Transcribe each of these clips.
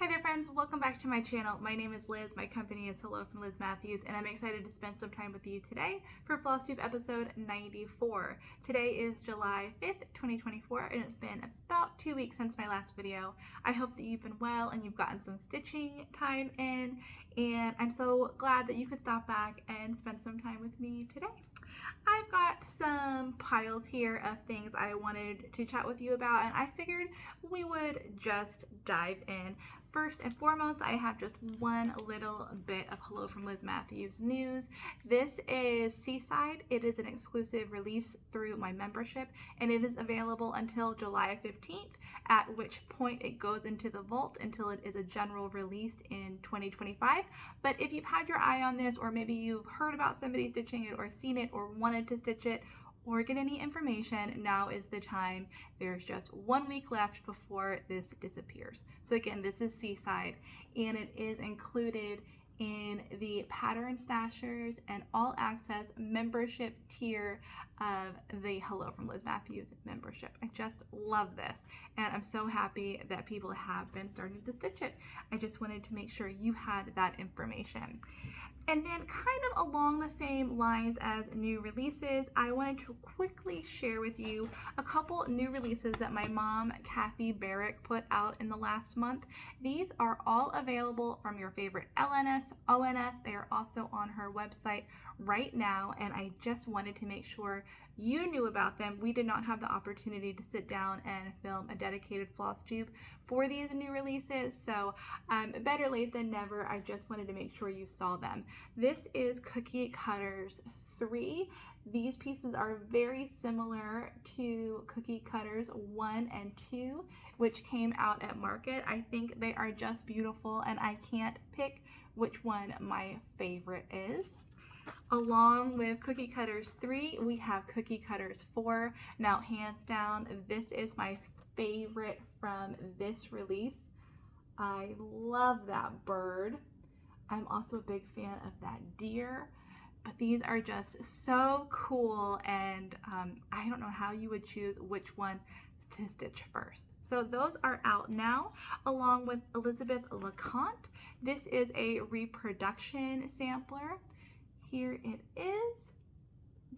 Hi there friends, welcome back to my channel. My name is Liz, my company is Hello From Liz Mathews, and I'm excited to spend some time with you today for Flosstube episode 94. Today is July 5th, 2024, and it's been about 2 weeks since my last video. I hope that you've been well and you've gotten some stitching time in, and I'm so glad that you could stop back and spend some time with me today. I've got some piles here of things I wanted to chat with you about, and I figured we would just dive in. First and foremost, I have just one little bit of Hello From Liz Mathews news. This is Seaside. It is an exclusive release through my membership, and it is available until July 15th, at which point it goes into the vault until it is a general release in 2025. But if you've had your eye on this, or maybe you've heard about somebody stitching it or seen it or wanted to stitch it, or get any information, now is the time. There's just 1 week left before this disappears. So again, this is Seaside, and it is included in the Pattern Stashers and All Access membership tier of the Hello From Liz Mathews membership. I just love this, and I'm so happy that people have been starting to stitch it. I just wanted to make sure you had that information. And then kind of along the same lines as new releases, I wanted to quickly share with you a couple new releases that my mom, Kathy Barrick, put out in the last month. These are all available from your favorite LNS, ONS. They are also on her website right now, and I just wanted to make sure you knew about them. We did not have the opportunity to sit down and film a dedicated Flosstube for these new releases, so better late than never. I just wanted to make sure you saw them. This is Cookie Cutters 3. These pieces are very similar to Cookie Cutters 1 and 2, which came out at market. I think they are just beautiful, and I can't pick which one my favorite is. Along with Cookie Cutters 3, we have Cookie Cutters 4. Now, hands down, this is my favorite from this release. I love that bird. I'm also a big fan of that deer, but these are just so cool, and I don't know how you would choose which one to stitch first. So those are out now, along with Elizabeth LeConte. This is a reproduction sampler. Here it is,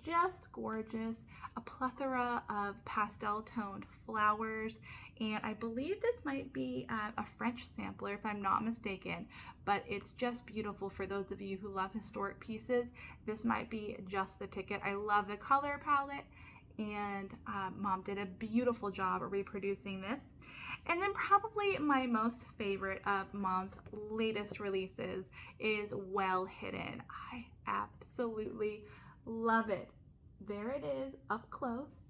just gorgeous, a plethora of pastel toned flowers, and I believe this might be a French sampler if I'm not mistaken, but it's just beautiful. For those of you who love historic pieces, this might be just the ticket. I love the color palette, and Mom did a beautiful job of reproducing this. And then probably my most favorite of Mom's latest releases is Well Hidden. I absolutely love it. There it is up close.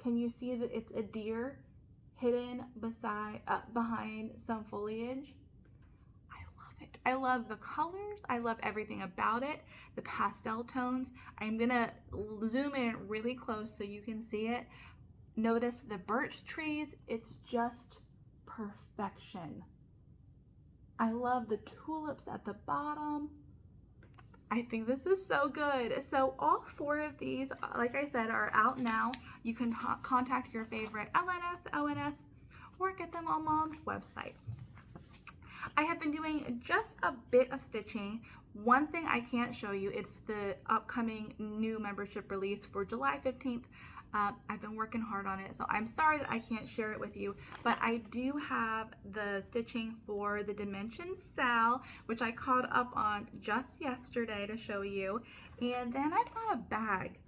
Can you see that it's a deer hidden behind some foliage? I love it. I love the colors. I love everything about it. The pastel tones. I'm gonna zoom in really close so you can see it. Notice the birch trees. It's just perfection. I love the tulips at the bottom. I think this is so good. So all 4 of these, like I said, are out now. You can contact your favorite LNS, ONS, or get them on Mom's website. I have been doing just a bit of stitching. One thing I can't show you, it's the upcoming new membership release for July 15th. I've been working hard on it, so I'm sorry that I can't share it with you, but I do have the stitching for the Dimensions Sal, which I caught up on just yesterday to show you. And then I've got a bag.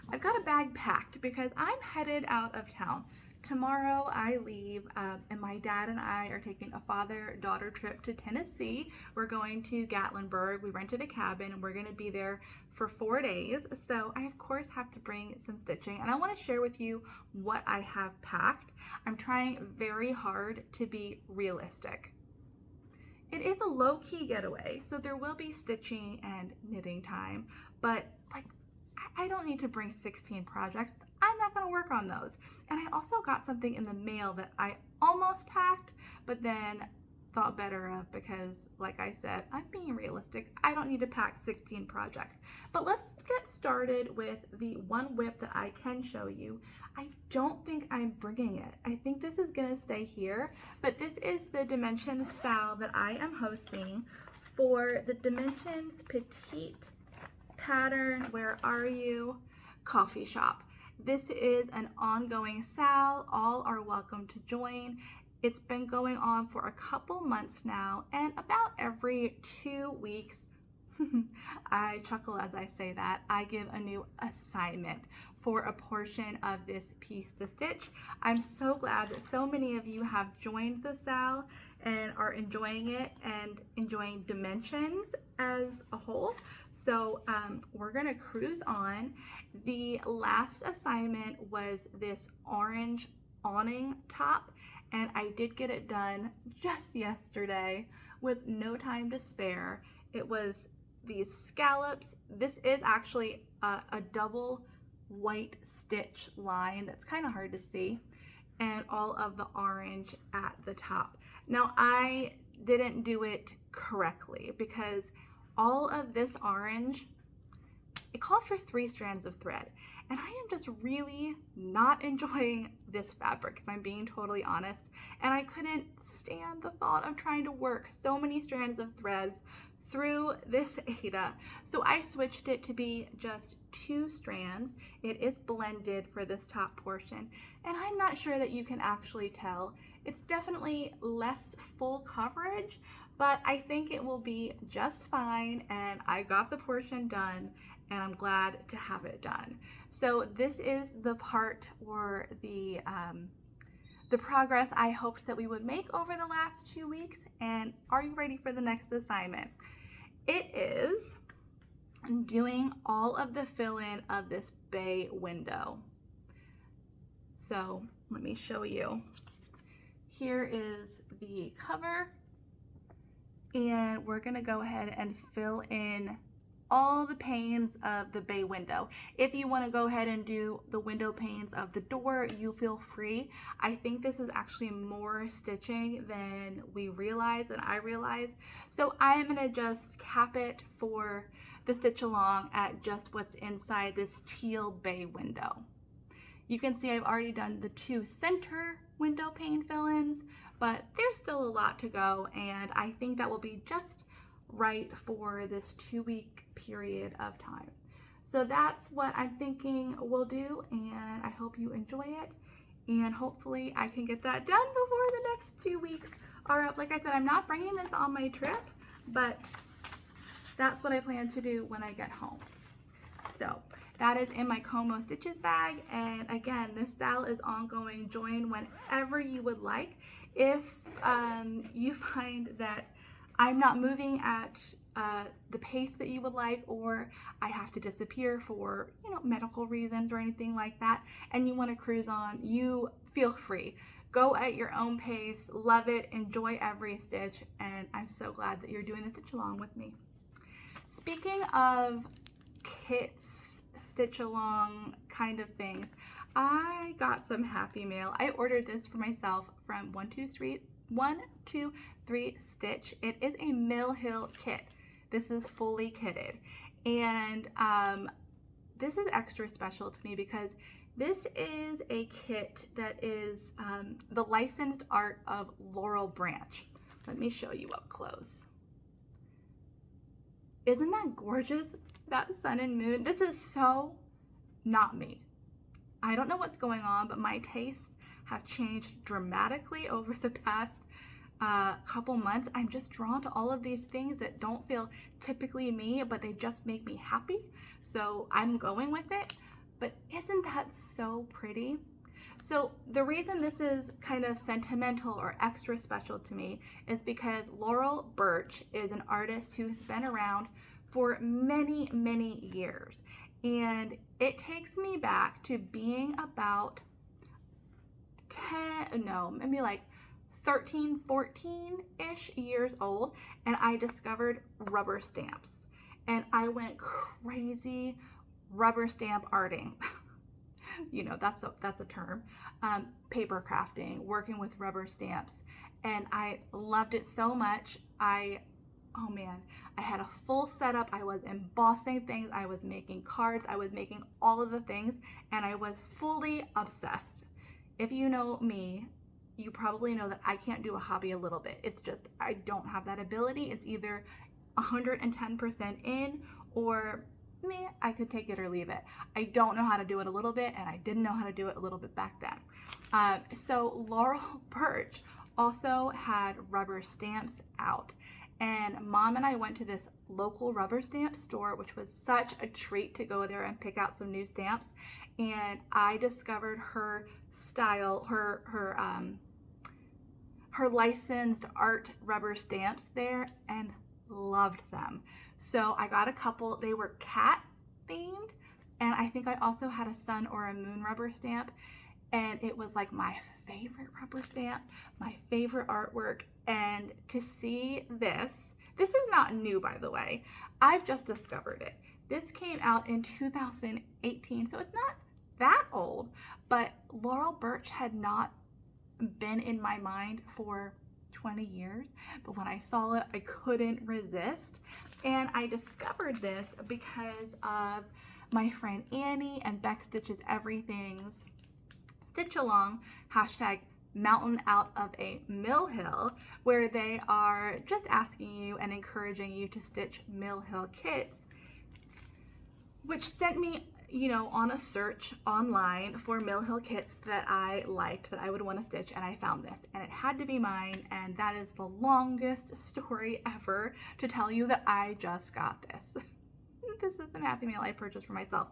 I've got a bag packed because I'm headed out of town. Tomorrow I leave, and my dad and I are taking a father-daughter trip to Tennessee. We're going to Gatlinburg. We rented a cabin, and we're going to be there for 4 days. So I, of course, have to bring some stitching, and I want to share with you what I have packed. I'm trying very hard to be realistic. It is a low-key getaway, so there will be stitching and knitting time, but like, I don't need to bring 16 projects. I'm not going to work on those. And I also got something in the mail that I almost packed, but then thought better of because, like I said, I'm being realistic. I don't need to pack 16 projects. But let's get started with the one whip that I can show you. I don't think I'm bringing it. I think this is gonna stay here, but this is the Dimensions sale that I am hosting for the Dimensions Petite Pattern Where Are You coffee shop. This is an ongoing sale. All are welcome to join. It's been going on for a couple months now, and about every 2 weeks, I chuckle as I say that, I give a new assignment for a portion of this piece to stitch. I'm so glad that so many of you have joined the sale and are enjoying it and enjoying Dimensions as a whole. So we're gonna cruise on. The last assignment was this orange awning top, and I did get it done just yesterday with no time to spare. It was these scallops. This is actually a double white stitch line that's kind of hard to see, and all of the orange at the top. Now I didn't do it correctly because all of this orange, it called for 3 strands of thread, and I am just really not enjoying this fabric, if I'm being totally honest, and I couldn't stand the thought of trying to work so many strands of threads through this Aida. So I switched it to be just 2 strands. It is blended for this top portion, and I'm not sure that you can actually tell. It's definitely less full coverage, but I think it will be just fine, and I got the portion done, and I'm glad to have it done. So this is the part or the progress I hoped that we would make over the last 2 weeks. And are you ready for the next assignment? It is doing all of the fill-in of this bay window. So let me show you. Here is the cover, and we're gonna go ahead and fill in all the panes of the bay window. If you want to go ahead and do the window panes of the door, you feel free. I think this is actually more stitching than we realize and I realize. So I'm gonna just cap it for the stitch along at just what's inside this teal bay window. You can see I've already done the 2 center window pane fill-ins, but there's still a lot to go, and I think that will be just right for this 2-week period of time. So that's what I'm thinking we'll do, and I hope you enjoy it, and hopefully I can get that done before the next 2 weeks are up. Like I said, I'm not bringing this on my trip, but that's what I plan to do when I get home. So that is in my Como Stitches bag, and again, this sale is ongoing. Join whenever you would like. If you find that I'm not moving at the pace that you would like, or I have to disappear for, medical reasons or anything like that, and you want to cruise on, you feel free. Go at your own pace, love it, enjoy every stitch, and I'm so glad that you're doing the stitch along with me. Speaking of kits, stitch along kind of things, I got some happy mail. I ordered this for myself from 123 Stitch. It is a Mill Hill kit. This is fully kitted, and this is extra special to me because this is a kit that is the licensed art of Laurel Burch. Let me show you up close. Isn't that gorgeous? That sun and moon. This is so not me. I don't know what's going on, but my tastes have changed dramatically over the past couple months. I'm just drawn to all of these things that don't feel typically me, but they just make me happy. So I'm going with it. But isn't that so pretty? So the reason this is kind of sentimental or extra special to me is because Laurel Burch is an artist who's been around for many, many years. And it takes me back to being about 13, 14-ish years old, and I discovered rubber stamps. And I went crazy rubber stamp arting. That's a term. Paper crafting, working with rubber stamps. and I loved it so much. Oh man, I had a full setup. I was embossing things, I was making cards, I was making all of the things, and I was fully obsessed. If you know me, you probably know that I can't do a hobby a little bit. It's just, I don't have that ability. It's either 110% in, or meh, I could take it or leave it. I don't know how to do it a little bit, and I didn't know how to do it a little bit back then. So Laurel Burch also had rubber stamps out, and Mom and I went to this local rubber stamp store, which was such a treat to go there and pick out some new stamps. And I discovered her style, her licensed art rubber stamps there, and loved them. So I got a couple. They were cat themed, and I think I also had a sun or a moon rubber stamp, and it was like my favorite rubber stamp, my favorite artwork. And to see this is not new, by the way. I've just discovered it. This came out in 2018, so it's not that old, but Laurel Burch had not been in my mind for 20 years, but when I saw it, I couldn't resist. And I discovered this because of my friend Annie and Beck Stitches Everything's Stitch Along, hashtag Mountain Out of a Mill Hill, where they are just asking you and encouraging you to stitch Mill Hill kits, which sent me, on a search online for Mill Hill kits that I liked, that I would want to stitch, and I found this, and it had to be mine. And that is the longest story ever to tell you that I just got this. This is an Happy Meal I purchased for myself.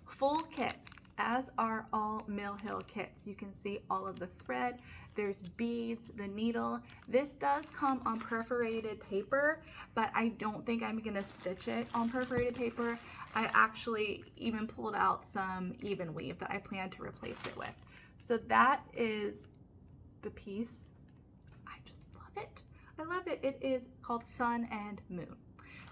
Full kit, as are all Mill Hill kits. You can see all of the thread, there's beads, the needle. This does come on perforated paper, but I don't think I'm gonna stitch it on perforated paper. I actually even pulled out some even weave that I plan to replace it with. So that is the piece. I just love it. I love it. It is called Sun and Moon.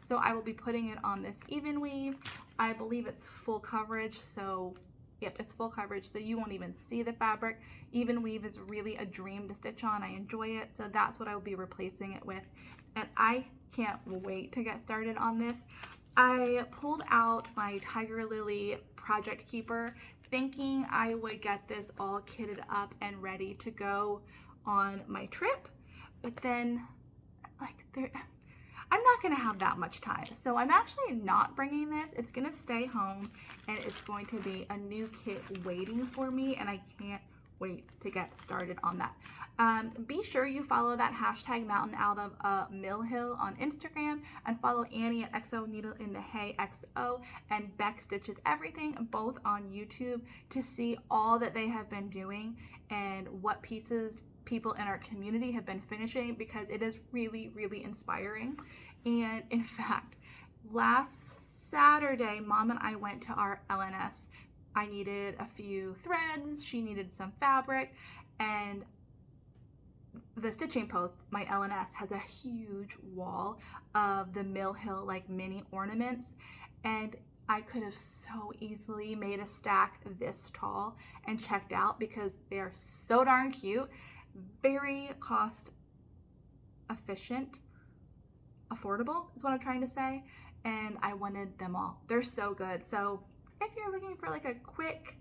So I will be putting it on this even weave. I believe it's full coverage, so yep, it's full coverage, so you won't even see the fabric. Even weave is really a dream to stitch on. I enjoy it, so that's what I will be replacing it with. And I can't wait to get started on this. I pulled out my Tiger Lily Project Keeper thinking I would get this all kitted up and ready to go on my trip, but then I'm not gonna have that much time. So I'm actually not bringing this. It's gonna stay home, and it's going to be a new kit waiting for me, and I can't wait to get started on that. Be sure you follow that hashtag Mountain Out of Mill Hill on Instagram, and follow Annie at XO Needle in the Hay XO and Beck Stitches Everything, both on YouTube, to see all that they have been doing and what pieces people in our community have been finishing, because it is really, really inspiring. And in fact, last Saturday, Mom and I went to our LNS. I needed a few threads, she needed some fabric, and the stitching post, my LNS, has a huge wall of the Mill Hill like mini ornaments, and I could have so easily made a stack this tall and checked out, because they are so darn cute, very cost efficient, affordable is what I'm trying to say, and I wanted them all. They're so good. So if you're looking for like a quick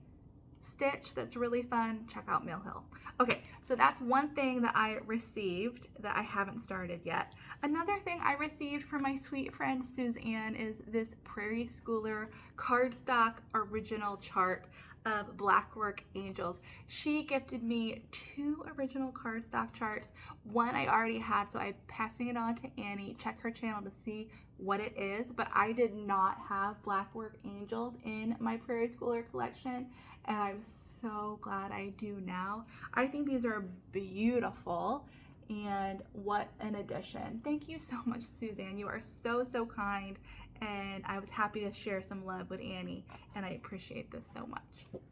stitch that's really fun, check out Mill Hill. Okay, so that's one thing that I received that I haven't started yet. Another thing I received from my sweet friend Suzanne is this Prairie Schooler cardstock original chart of Blackwork angels. She gifted me 2 original cardstock charts. One I already had, so I'm passing it on to Annie. Check her channel to see what it is, but I did not have Blackwork angels in my Prairie Schooler collection, and I'm so glad I do now. I think these are beautiful, and what an addition. Thank you so much, Suzanne. You are so, so kind, and I was happy to share some love with Annie, and I appreciate this so much.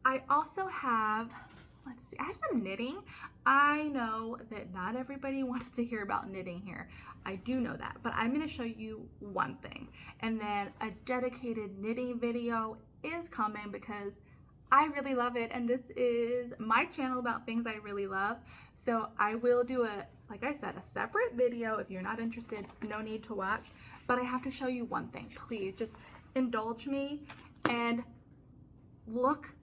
I also have, let's see, I have some knitting. I know that not everybody wants to hear about knitting here. I do know that, but I'm gonna show you one thing, and then a dedicated knitting video is coming, because I really love it, and this is my channel about things I really love. So I will do like I said, a separate video. If you're not interested, no need to watch. But I have to show you one thing. Please just indulge me and look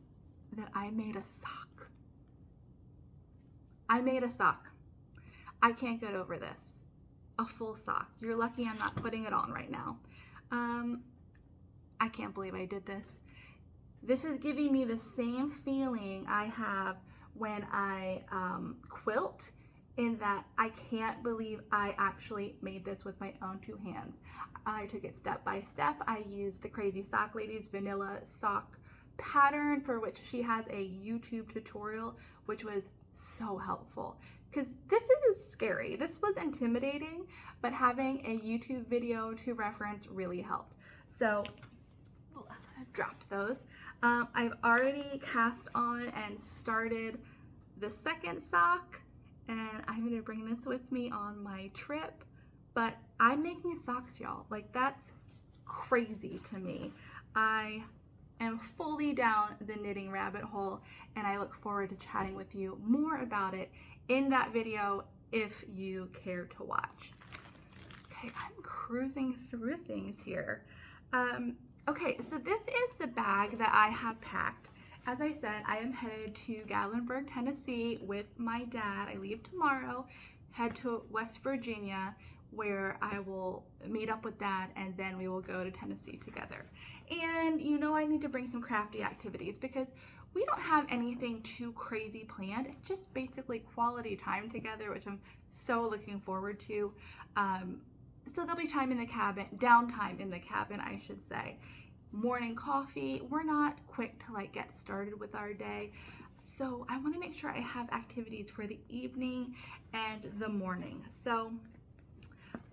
that I made a sock. I made a sock. I can't get over this. A full sock. You're lucky I'm not putting it on right now. I can't believe I did this. This is giving me the same feeling I have when I quilt, in that I can't believe I actually made this with my own two hands. I took it step by step. I used the Crazy Sock Lady's vanilla sock pattern, for which she has a YouTube tutorial, which was so helpful. Because this is scary. This was intimidating, but having a YouTube video to reference really helped. So I've dropped those. I've already cast on and started the second sock, and I'm gonna bring this with me on my trip. But I'm making socks, y'all. Like, that's crazy to me. I am fully down the knitting rabbit hole, and I look forward to chatting with you more about it in that video if you care to watch. Okay, I'm cruising through things here. Okay, so this is the bag that I have packed. As I said, I am headed to Gatlinburg, Tennessee with my dad. I leave tomorrow, head to West Virginia, where I will meet up with Dad, and then we will go to Tennessee together. And you know, I need to bring some crafty activities because we don't have anything too crazy planned. It's just basically quality time together, which I'm so looking forward to. So there'll be time in the cabin, downtime in the cabin, I should say. Morning coffee. We're not quick to like get started with our day. So I want to make sure I have activities for the evening and the morning. So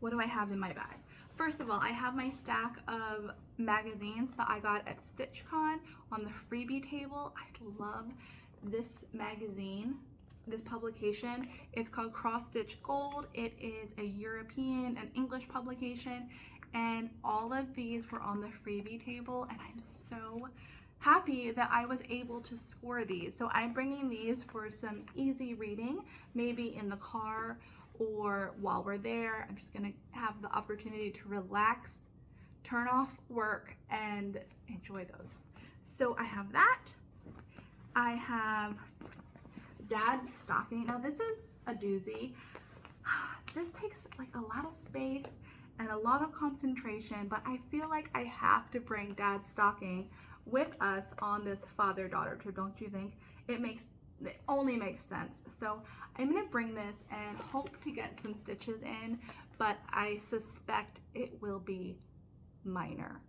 what do I have in my bag? First of all, I have my stack of magazines that I got at StitchCon on the freebie table. I love this magazine, this publication. It's called Cross Stitch Gold. It is a European and English publication, and all of these were on the freebie table, and I'm so happy that I was able to score these. So I'm bringing these for some easy reading, maybe in the car or while we're there. I'm just gonna have the opportunity to relax, turn off work, and enjoy those. So I have that. I have Dad's stocking. Now this is a doozy. This takes like a lot of space and a lot of concentration, but I feel like I have to bring Dad's stocking with us on this father-daughter trip, don't you think? It only makes sense. So I'm gonna bring this and hope to get some stitches in, but I suspect it will be minor.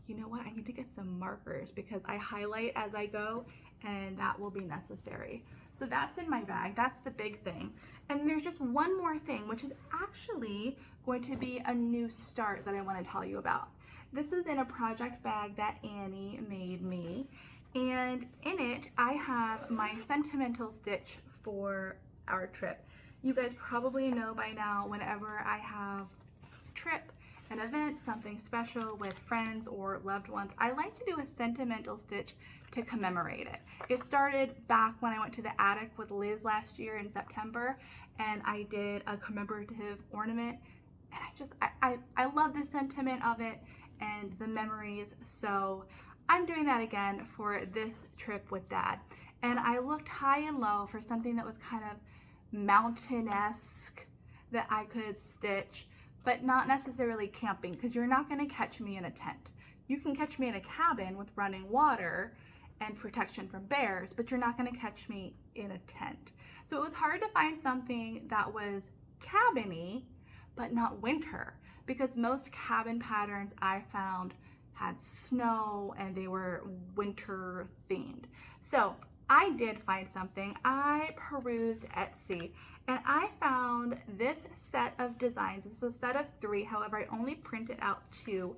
You know what? I need to get some markers because I highlight as I go, and that will be necessary. So that's in my bag. That's the big thing. And there's just one more thing, which is actually going to be a new start that I want to tell you about. This is in a project bag that Annie made me, and in it I have my sentimental stitch for our trip. You guys probably know by now, whenever I have a trip, an event, something special with friends or loved ones, I like to do a sentimental stitch to commemorate it. It started back when I went to the attic with Liz last year in September, and I did a commemorative ornament, and I love the sentiment of it and the memories. So I'm doing that again for this trip with Dad. And I looked high and low for something that was kind of mountain-esque that I could stitch, but not necessarily camping, because you're not going to catch me in a tent. You can catch me in a cabin with running water and protection from bears, but you're not going to catch me in a tent. So it was hard to find something that was cabin-y, but not winter, because most cabin patterns I found had snow and they were winter themed. So I did find something. I perused Etsy and I found this set of designs. It's a set of 3, however I only printed out 2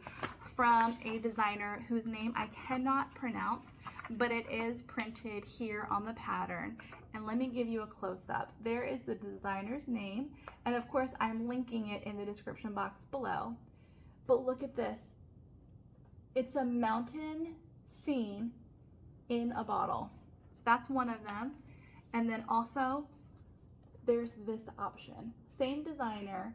from a designer whose name I cannot pronounce, but it is printed here on the pattern. And let me give you a close-up. There is the designer's name, and of course I'm linking it in the description box below. But look at this. It's a mountain scene in a bottle. So that's one of them. And then also there's this option. Same designer,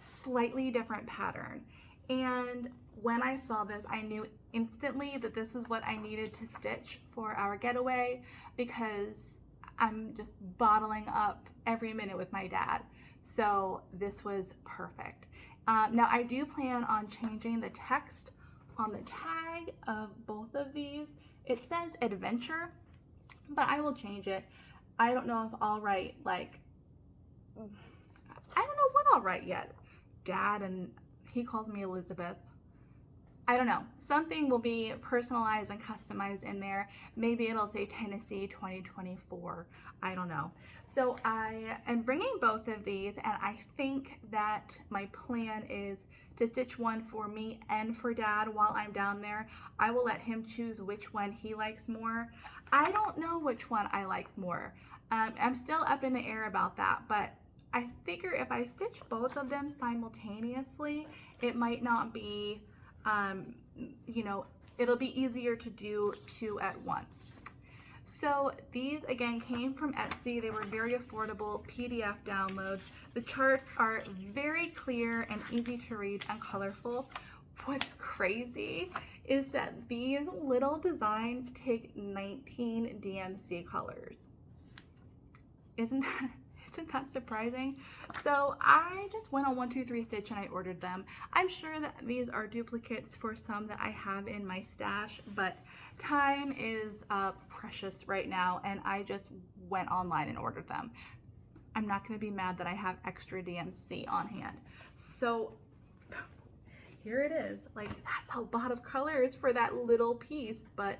slightly different pattern. And when I saw this, I knew instantly that this is what I needed to stitch for our getaway, because I'm just bottling up every minute with my dad. So this was perfect. Now I do plan on changing the text on the tag of both of these. It says adventure, but I will change it. I don't know if I'll write like, I don't know what I'll write yet. Dad, and he calls me Elizabeth. I don't know. Something will be personalized and customized in there. Maybe it'll say Tennessee 2024. I don't know. So I am bringing both of these, and I think that my plan is to stitch one for me and for Dad while I'm down there. I will let him choose which one he likes more. I don't know which one I like more. I'm still up in the air about that, but I figure if I stitch both of them simultaneously, it might not be, you know, it'll be easier to do two at once. So these again came from Etsy. They were very affordable PDF downloads. The charts are very clear and easy to read and colorful. What's crazy is that these little designs take 19 DMC colors. Isn't that surprising? So I just went on 123 Stitch and I ordered them. I'm sure that these are duplicates for some that I have in my stash, but time is precious right now, and I just went online and ordered them. I'm not going to be mad that I have extra DMC on hand. So here it is. Like, that's a lot of colors for that little piece, but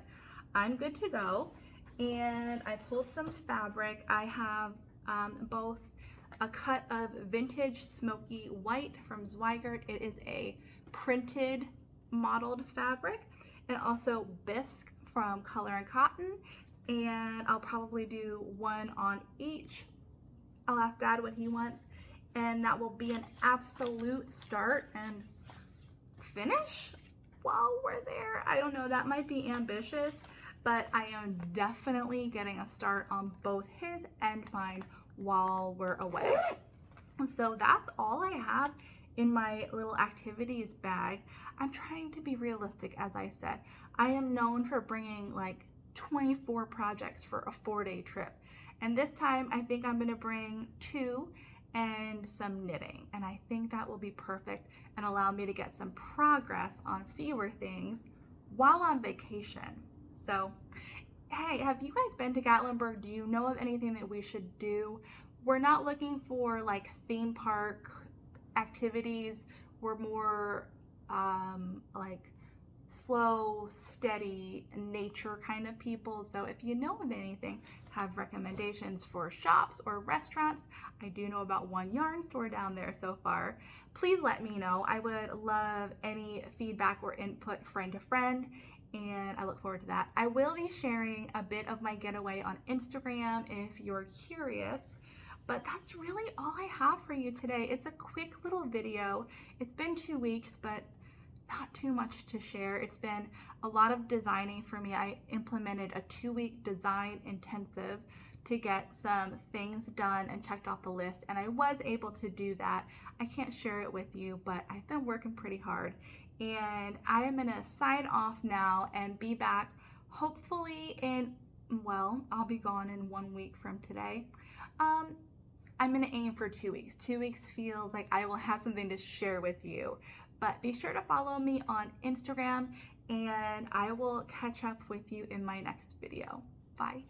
I'm good to go. And I pulled some fabric. I have both a cut of vintage smoky white from Zweigart. It is a printed modeled fabric, and also bisque from Color and Cotton. And I'll probably do one on each. I'll ask Dad what he wants, and that will be an absolute start and finish while we're there. I don't know, that might be ambitious, but I am definitely getting a start on both his and mine while we're away. So that's all I have in my little activities bag. I'm trying to be realistic, as I said. I am known for bringing like 24 projects for a 4-day trip. And this time I think I'm gonna bring 2 and some knitting. And I think that will be perfect and allow me to get some progress on fewer things while on vacation. So, hey, have you guys been to Gatlinburg? Do you know of anything that we should do? We're not looking for like theme park activities. We're more like slow, steady nature kind of people. So if you know of anything, have recommendations for shops or restaurants. I do know about one yarn store down there so far. Please let me know. I would love any feedback or input friend to friend, and I look forward to that. I will be sharing a bit of my getaway on Instagram if you're curious. But that's really all I have for you today. It's a quick little video. It's been 2 weeks, but not too much to share. It's been a lot of designing for me. I implemented a 2-week design intensive to get some things done and checked off the list, and I was able to do that. I can't share it with you, but I've been working pretty hard, and I am gonna sign off now and be back hopefully in, well, I'll be gone in 1 week from today. I'm gonna aim for 2 weeks. 2 weeks feels like I will have something to share with you. But be sure to follow me on Instagram, and I will catch up with you in my next video. Bye.